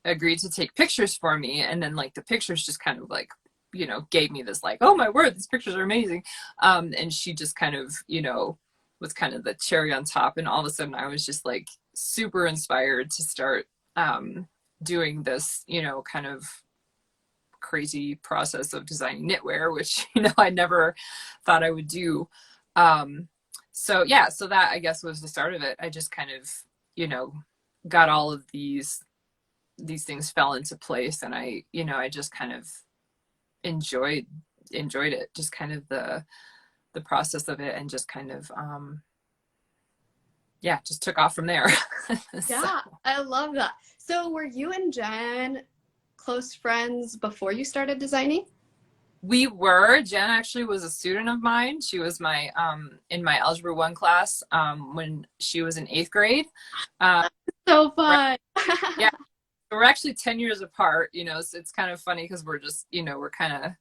agreed to take pictures for me. And then like the pictures just kind of like, you know, gave me this like, oh my word, these pictures are amazing. And she just kind of, you know, was kind of the cherry on top. And all of a sudden I was just like super inspired to start doing this, you know, kind of crazy process of designing knitwear, which, you know, I never thought I would do. So yeah, so that I guess was the start of it. I just kind of, you know, got all of these things fell into place, and I, you know, I just kind of enjoyed it, just kind of the process of it, and just kind of yeah, just took off from there. Yeah, I love that. So were you and Jen close friends before you started designing? We were. Jen actually was a student of mine. She was my in my Algebra 1 class when she was in 8th grade. So fun. Yeah, we're actually 10 years apart, you know, so it's kind of funny because we're just, you know, we're kind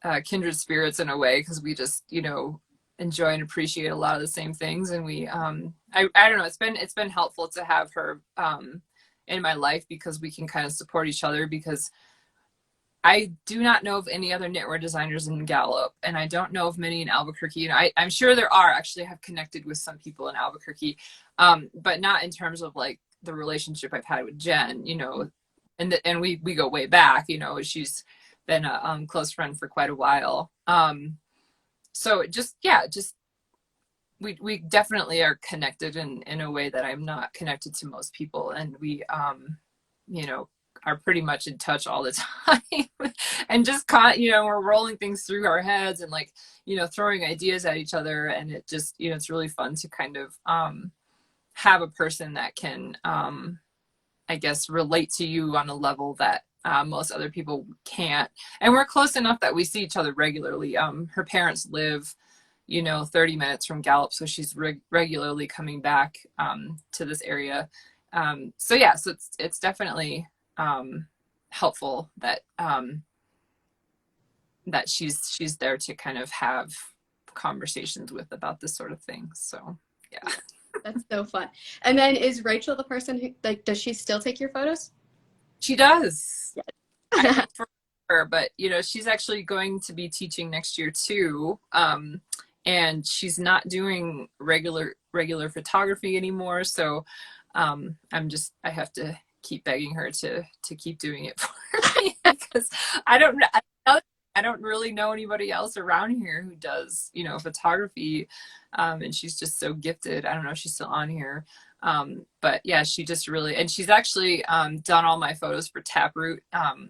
of kindred spirits in a way, because we just, you know, enjoy and appreciate a lot of the same things. And we I don't know, it's been helpful to have her in my life, because we can kind of support each other, because I do not know of any other knitwear designers in Gallup, and I don't know of many in Albuquerque. And I'm sure there are. Actually, I have connected with some people in Albuquerque, but not in terms of like the relationship I've had with Jen, you know, and we go way back. You know, she's been a close friend for quite a while. So just we definitely are connected in a way that I'm not connected to most people, and we you know, are pretty much in touch all the time. And just you know, we're rolling things through our heads and like, you know, throwing ideas at each other, and it just, you know, it's really fun to kind of have a person that can I guess relate to you on a level that most other people can't. And we're close enough that we see each other regularly. Her parents live, you know, 30 minutes from Gallup, so she's regularly coming back to this area. So yeah, so it's definitely helpful that that she's there to kind of have conversations with about this sort of thing. So yeah. That's so fun. And then is Rachel the person who, like, does she still take your photos? She does. Yeah. I prefer her, but you know, she's actually going to be teaching next year too. And she's not doing regular photography anymore. So I have to keep begging her to keep doing it for me, because I don't really know anybody else around here who does, you know, photography. And she's just so gifted. I don't know if she's still on here. But yeah, she just really, and she's actually done all my photos for Taproot.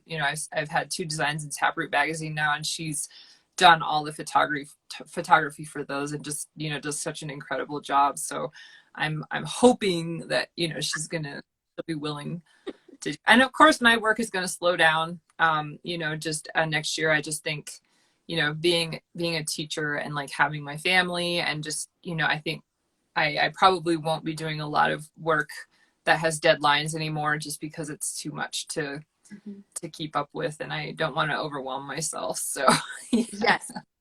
You know, I've had 2 designs in Taproot magazine now, and she's done all the photography for those, and just, you know, does such an incredible job. So I'm hoping that, you know, she's gonna be willing to, and of course my work is going to slow down, you know, just next year. I just think, you know, being a teacher and like having my family, and just, you know, I think I probably won't be doing a lot of work that has deadlines anymore, just because it's too much to keep up with, and I don't want to overwhelm myself. So yeah.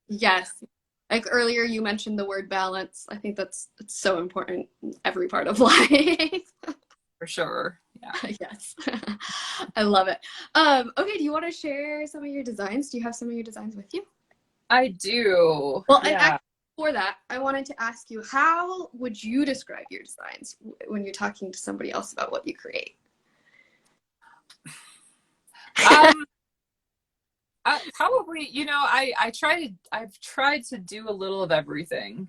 Yes. Like earlier you mentioned the word balance. I think it's so important in every part of life. For sure. Yeah. Yes. I love it. Okay, do you want to share some of your designs? Do you have some of your designs with you? I do. Well, yeah. and actually, before that, I wanted to ask you, how would you describe your designs when you're talking to somebody else about what you create? Probably, you know, I've tried to do a little of everything.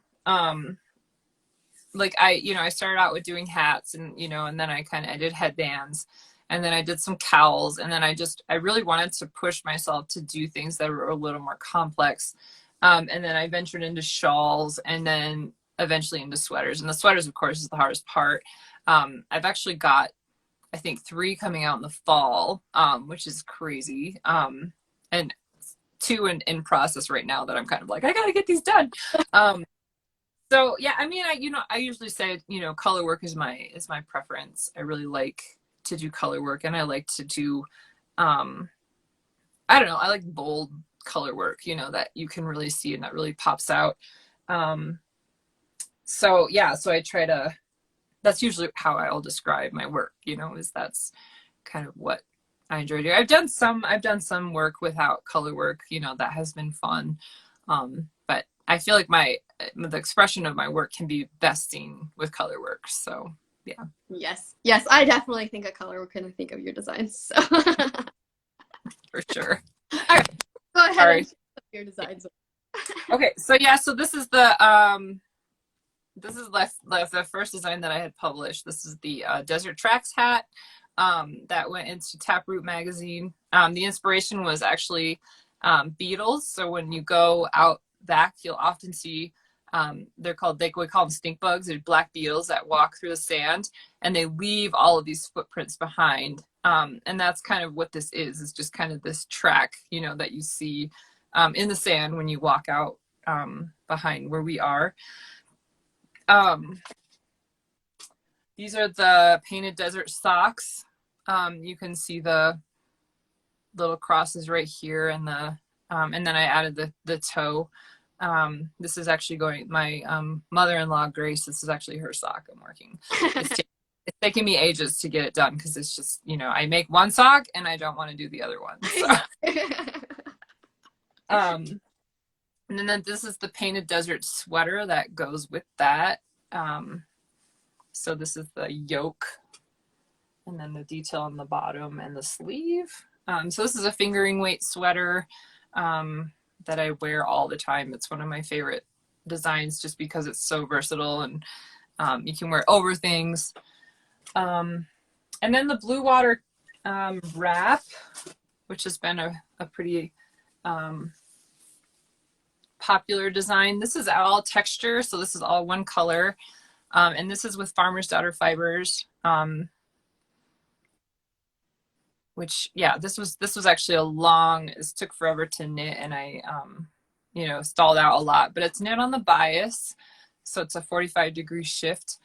Like I started out with doing hats, and, you know, and then I did headbands, and then I did some cowls, and then I really wanted to push myself to do things that were a little more complex. And then I ventured into shawls, and then eventually into sweaters. And the sweaters, of course, is the hardest part. I've actually got, I think, 3 coming out in the fall, which is crazy. And 2 in process right now that I'm kind of like, I gotta get these done. So yeah, I mean, I usually say, color work is my preference. I really like to do color work, and I like to do, I don't know, I like bold color work, that you can really see and that really pops out. So yeah, so I try to, that's usually how I'll describe my work, is that's kind of what I enjoy doing. I've done some work without color work, that has been fun. But I feel like the expression of my work can be best seen with color work. So yeah. Yes. I definitely think of color work when I think of your designs. So. For sure. All right, go ahead. Sorry. And your designs. Okay, so yeah, so this is the first design that I had published. This is the Desert Tracks hat that went into Taproot magazine. The inspiration was actually beetles. So when you go out back, you'll often see we call them stink bugs. They're black beetles that walk through the sand, and they leave all of these footprints behind. And that's kind of what this is. It's just kind of this track, that you see in the sand when you walk out behind where we are. These are the painted desert socks. You can see the little crosses right here, and then I added the toe. This is actually my mother-in-law Grace. This is actually her sock I'm working. It's taking me ages to get it done because it's just, I make one sock and I don't want to do the other one. So. And then this is the painted desert sweater that goes with that. So this is the yoke, and then the detail on the bottom and the sleeve. So this is a fingering weight sweater that I wear all the time. It's one of my favorite designs just because it's so versatile, and you can wear over things. And then the Bluewater Wrap, which has been a pretty popular design. This is all texture, so this is all one color. And this is with Farmer's Daughter fibers, which, yeah, this was actually this took forever to knit, and I, stalled out a lot, but it's knit on the bias. So it's a 45-degree shift.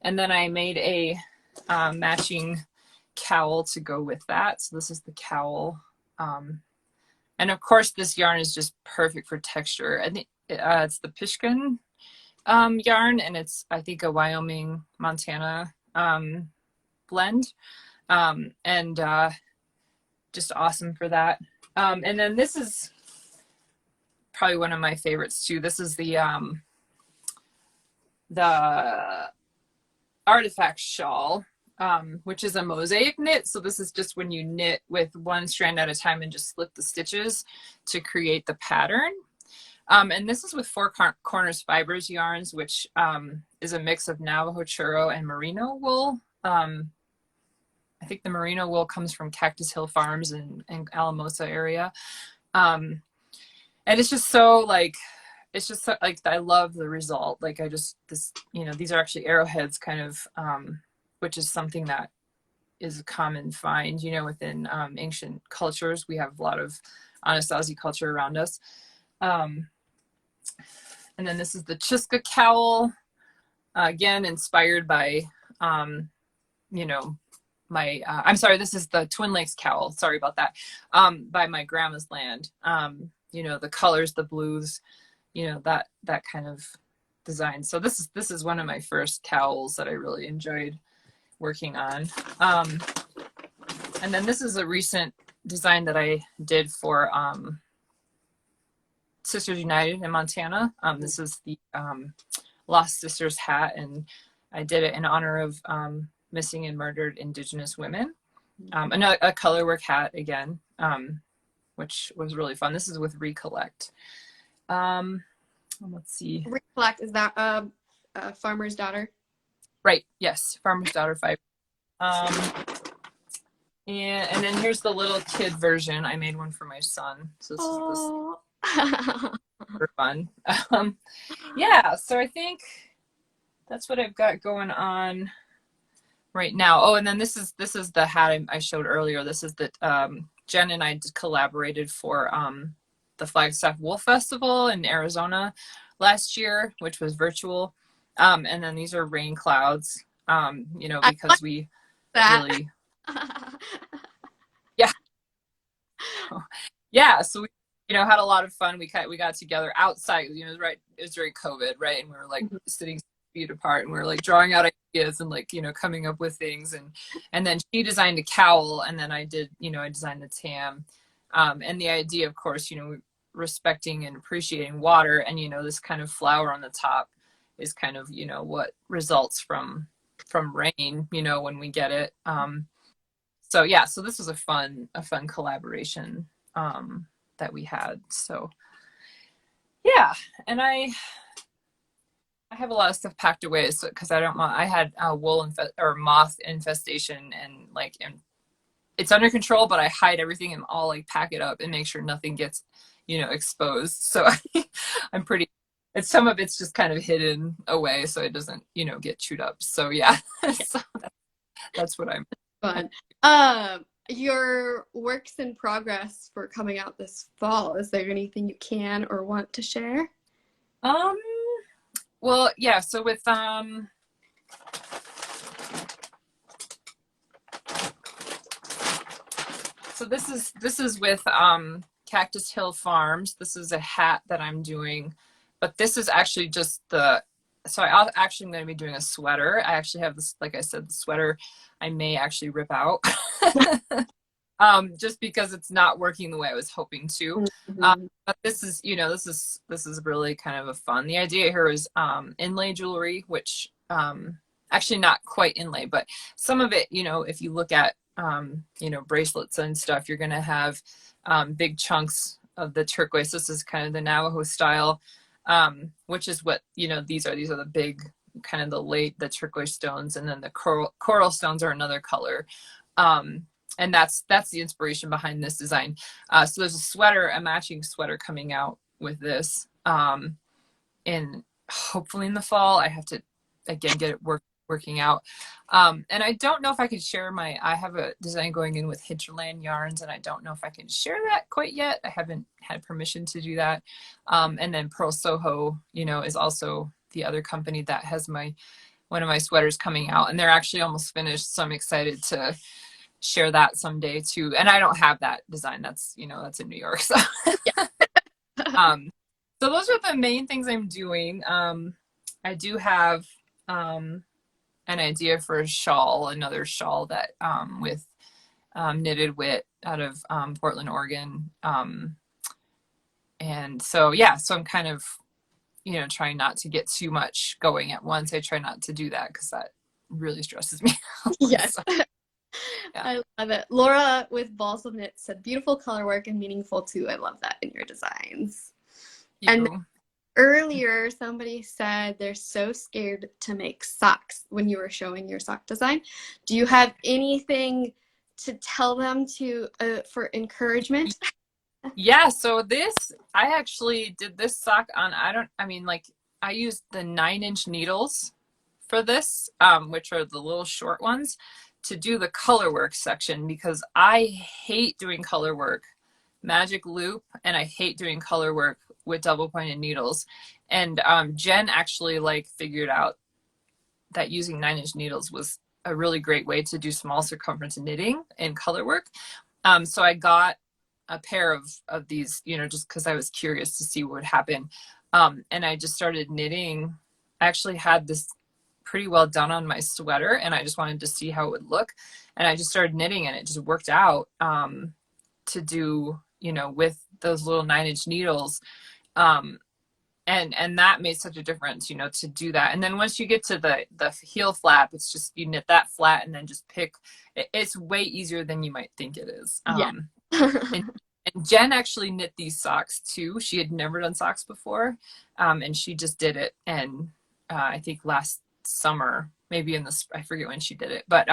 And then I made a matching cowl to go with that. So this is the cowl. And of course, this yarn is just perfect for texture. I think it's the Pishkin yarn, and it's, I think, a Wyoming, Montana blend. And just awesome for that. And then this is probably one of my favorites too. This is the Artifact Shawl, which is a mosaic knit. So this is just when you knit with one strand at a time and just slip the stitches to create the pattern. And this is with Four Corners Fibers yarns, which is a mix of Navajo churro and merino wool. I think the merino wool comes from Cactus Hill Farms in Alamosa area. And it's just so like, I love the result. Like these are actually arrowheads kind of, which is something that is a common find, within ancient cultures. We have a lot of Anasazi culture around us. And then this is the Chiska cowl, again, inspired by, I'm sorry, this is the Twin Lakes cowl. Sorry about that. By my grandma's land. The colors, the blues, that kind of design. So this is one of my first cowls that I really enjoyed working on. And then this is a recent design that I did for Sisters United in Montana. This is the Lost Sisters hat, and I did it in honor of missing and murdered Indigenous women. A colorwork hat again, which was really fun. This is with Recollect. Let's see. Recollect, is that Farmer's Daughter? Right. Yes. Farmer's Daughter fiber. And then here's the little kid version. I made one for my son. So this is this Oh. for fun. Yeah, so I think that's what I've got going on right now. Oh, and then this is the hat I showed earlier. This is the Jen and I collaborated for the Flagstaff Wool Festival in Arizona last year, which was virtual. And then these are rain clouds, you know, I like because we that. really, yeah, yeah. So we, you know, had a lot of fun. We got together outside, you know, it was during COVID, right? And we were like sitting feet apart and we were like drawing out ideas and like, you know, coming up with things. And then she designed a cowl and then I did, you know, I designed the tam. And the idea, of course, you know, respecting and appreciating water and, you know, this kind of flower on the top is kind of, you know, what results from rain, you know, when we get it. So yeah, so this was a fun collaboration that we had. So yeah, and I have a lot of stuff packed away, so because I don't want. I had or moth infestation, and like, and it's under control, but I hide everything and I'll like pack it up and make sure nothing gets, you know, exposed. So I'm pretty. It's some of it's just kind of hidden away so it doesn't, you know, get chewed up. So yeah, so that's what I'm. Fun. Your works in progress for coming out this fall. Is there anything you can or want to share? Well, yeah. So with so this is with Cactus Hill Farms. This is a hat that I'm doing, but this is actually just the. So I actually am going to be doing a sweater. I actually have this, like I said, the sweater I may actually rip out. Just because it's not working the way I was hoping to. But this is, you know, this is really kind of a fun. The idea here is inlay jewelry, which actually not quite inlay, but some of it, you know, if you look at you know, bracelets and stuff, you're gonna have big chunks of the turquoise. This is kind of the Navajo style, which is what, you know, these are the big kind of the turquoise stones, and then the coral stones are another color. And that's the inspiration behind this design. So there's a sweater, a matching sweater coming out with this, and hopefully in the fall. I have to again get it working out. And I don't know if I can share I have a design going in with Hinterland Yarns, and I don't know if I can share that quite yet. I haven't had permission to do that. And then Pearl Soho, you know, is also the other company that has one of my sweaters coming out, and they're actually almost finished. So I'm excited to share that someday too. And I don't have that design. That's, you know, that's in New York. So, so those are the main things I'm doing. I do have, an idea for a shawl, another shawl that, with, knitted wit out of, Portland, Oregon. And so, yeah, so I'm kind of, you know, trying not to get too much going at once. I try not to do that because that really stresses me out. Yes. So, yeah. I love it. Laura with Balsam Knits said, beautiful color work and meaningful too. I love that in your designs. And earlier, somebody said they're so scared to make socks when you were showing your sock design. Do you have anything to tell them for encouragement? Yeah, so I actually did this sock on, I used the 9-inch needles for this, which are the little short ones, to do the color work section, because I hate doing color work, magic loop, and I hate doing color work with double pointed needles. And Jen actually like figured out that using 9-inch needles was a really great way to do small circumference knitting and color work. So I got a pair of these, you know, just because I was curious to see what would happen. And I just started knitting. I actually had this pretty well done on my sweater, and I just wanted to see how it would look. And I just started knitting, and it just worked out to do, you know, with those little 9-inch needles. And that made such a difference, you know, to do that. And then once you get to the heel flap, it's just, you knit that flat and then just pick. It's way easier than you might think it is. Yeah. And Jen actually knit these socks too. She had never done socks before, and she just did it. And I think last summer, maybe I forget when she did it, but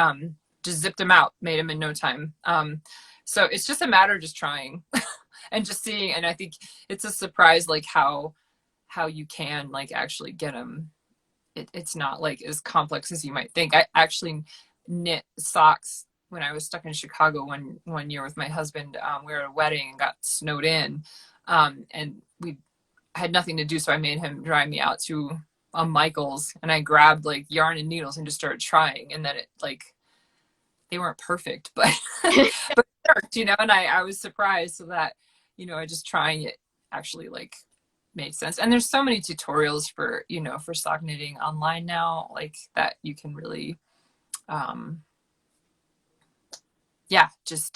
just zipped them out, made them in no time. So it's just a matter of just trying and just seeing. And I think it's a surprise, like how you can like actually get them. It's not like as complex as you might think. I actually knit socks when I was stuck in Chicago one year with my husband. We were at a wedding and got snowed in, and we had nothing to do, so I made him drive me out to a Michael's, and I grabbed like yarn and needles and just started trying, and then it like they weren't perfect, but but it worked, you know. And I was surprised, so that, you know, I just trying it actually like made sense. And there's so many tutorials for, you know, for sock knitting online now, like that you can really just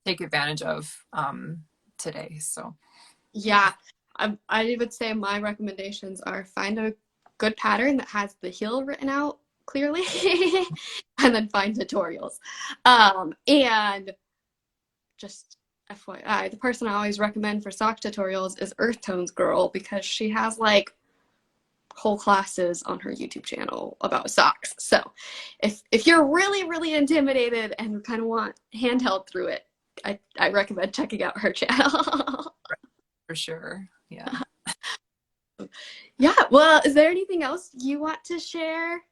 take advantage of today. So yeah, I would say my recommendations are find a good pattern that has the heel written out clearly and then find tutorials. And just FYI, the person I always recommend for sock tutorials is Earth Tones Girl, because she has like whole classes on her YouTube channel about socks. So if you're really, really intimidated and kind of want handheld through it, I recommend checking out her channel. For sure. Yeah. Yeah. Well, is there anything else you want to share?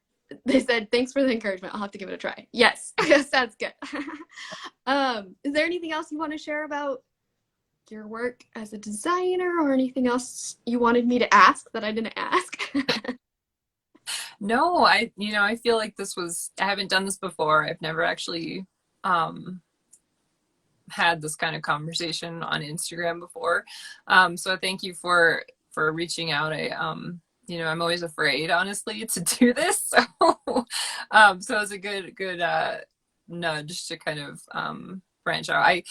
They said, thanks for the encouragement. I'll have to give it a try. Yes. Sounds good. Is there anything else you want to share about your work as a designer, or anything else you wanted me to ask that I didn't ask? No, I feel like I haven't done this before. I've never actually had this kind of conversation on Instagram before. So thank you for reaching out. I'm always afraid, honestly, to do this. So it's a good nudge to kind of branch out. I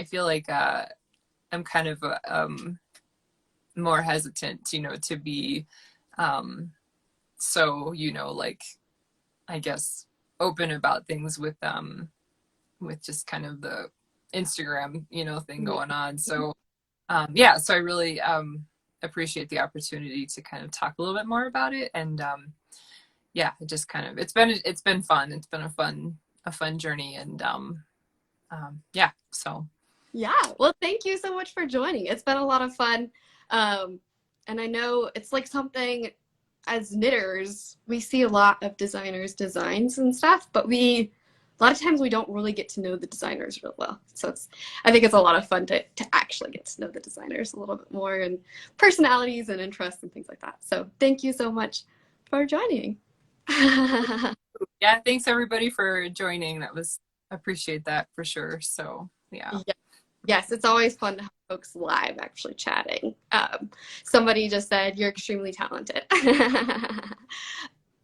feel like I'm kind of more hesitant, to be so, like, I guess, open about things with just kind of the Instagram, thing going on. So so I really appreciate the opportunity to kind of talk a little bit more about it. And it just kind of, it's been fun. It's been a fun journey. And so. Yeah, well, thank you so much for joining. It's been a lot of fun. And I know it's like something, as knitters, we see a lot of designers' designs and stuff, but a lot of times we don't really get to know the designers real well. So I think it's a lot of fun to actually get to know the designers a little bit more, and personalities and interests and things like that. So thank you so much for joining. Yeah, thanks everybody for joining. Appreciate that for sure. So yeah. Yes, it's always fun to have folks live actually chatting. Somebody just said you're extremely talented. Thank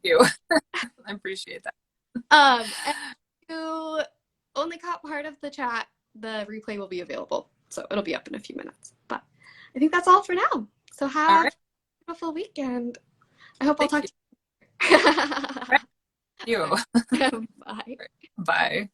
you. I appreciate that. And if you only caught part of the chat, the replay will be available. So it'll be up in a few minutes. But I think that's all for now. So have a beautiful weekend. I hope I'll talk to you. You. Bye. Bye.